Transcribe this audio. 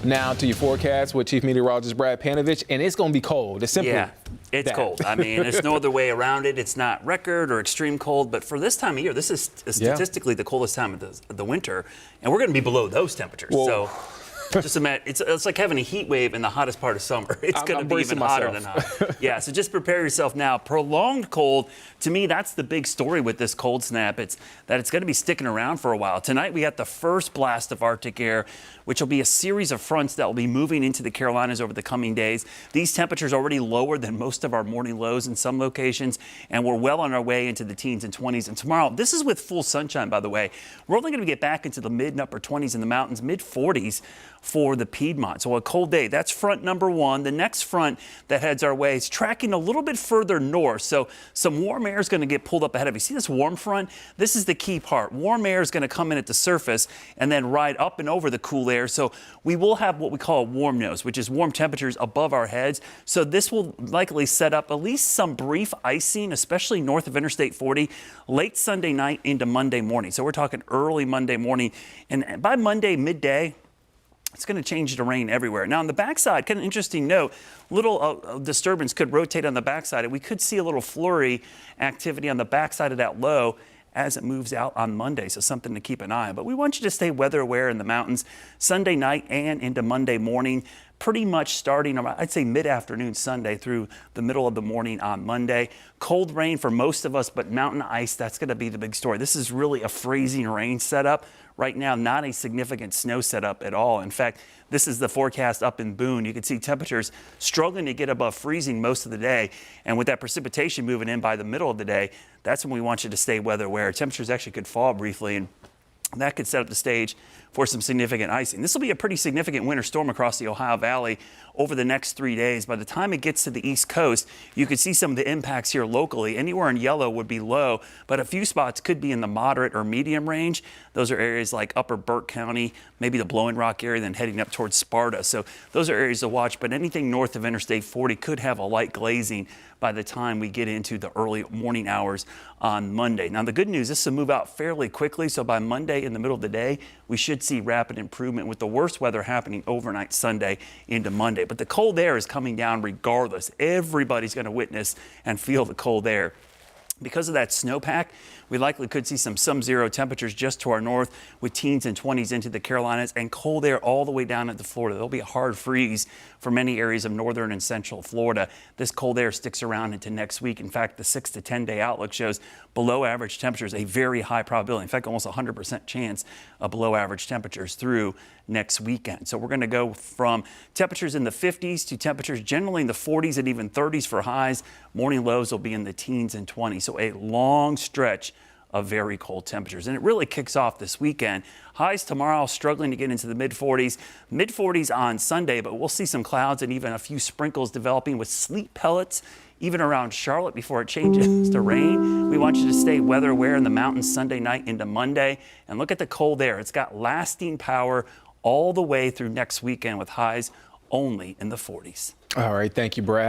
Now to your forecast with Chief Meteorologist Brad Panovich, and it's going to be cold. It's simply it's cold. I mean, there's no other way around it. It's not record or extreme cold, but for this time of year, this is statistically the coldest time of the winter, and we're going to be below those temperatures. Whoa. So just imagine, it's like having a heat wave in the hottest part of summer. It's going to be even hotter than hot. Yeah, so just prepare yourself now. Prolonged cold, to me, that's the big story with this cold snap. It's that it's going to be sticking around for a while. Tonight, we got the first blast of Arctic air, which will be a series of fronts that will be moving into the Carolinas over the coming days. These temperatures are already lower than most of our morning lows in some locations, and we're well on our way into the teens and 20s. And tomorrow, this is with full sunshine, by the way. We're only going to get back into the mid and upper 20s in the mountains, mid 40s for the Piedmont. So a cold day. That's front number one. The next front that heads our way is tracking a little bit further north. So some warm air is going to get pulled up ahead of you. See this warm front? This is the key part. Warm air is going to come in at the surface and then ride up and over the cool air. So we will have what we call a warm nose, which is warm temperatures above our heads. So this will likely set up at least some brief icing, especially north of Interstate 40, late Sunday night into Monday morning. So we're talking early Monday morning. And by Monday midday, it's going to change to rain everywhere. Now, on the backside, kind of interesting note, little disturbance could rotate on the backside, and we could see a little flurry activity on the backside of that low as it moves out on Monday, so something to keep an eye on. But we want you to stay weather aware in the mountains Sunday night and into Monday morning, pretty much starting, I'd say, mid-afternoon Sunday through the middle of the morning on Monday. Cold rain for most of us, but mountain ice, that's going to be the big story. This is really a freezing rain setup. Right now, not a significant snow setup at all. In fact, this is the forecast up in Boone. You can see temperatures struggling to get above freezing most of the day. And with that precipitation moving in by the middle of the day, that's when we want you to stay weather aware. Temperatures actually could fall briefly, and that could set up the stage for some significant icing. This will be a pretty significant winter storm across the Ohio Valley over the next 3 days. By the time it gets to the East Coast, you could see some of the impacts here locally. Anywhere in yellow would be low, but a few spots could be in the moderate or medium range. Those are areas like Upper Burke County, maybe the Blowing Rock area, then heading up towards Sparta. So those are areas to watch, but anything north of Interstate 40 could have a light glazing by the time we get into the early morning hours on Monday. Now, the good news, this will move out fairly quickly. So by Monday in the middle of the day, we should see rapid improvement with the worst weather happening overnight Sunday into Monday. But the cold air is coming down regardless. Everybody's going to witness and feel the cold air. Because of that snowpack, we likely could see some sub-zero temperatures just to our north with teens and 20s into the Carolinas and cold air all the way down into Florida. There'll be a hard freeze for many areas of northern and central Florida. This cold air sticks around into next week. In fact, the 6 to 10 day outlook shows below average temperatures, a very high probability. In fact, almost 100% chance of below average temperatures through next weekend. So we're going to go from temperatures in the 50s to temperatures generally in the 40s and even 30s for highs. Morning lows will be in the teens and 20s. So a long stretch of very cold temperatures. And it really kicks off this weekend. Highs tomorrow struggling to get into the mid-40s on Sunday, but we'll see some clouds and even a few sprinkles developing with sleet pellets even around Charlotte before it changes to rain. We want you to stay weather aware in the mountains Sunday night into Monday. And look at the cold air. It's got lasting power all the way through next weekend with highs only in the 40s. All right. Thank you, Brad.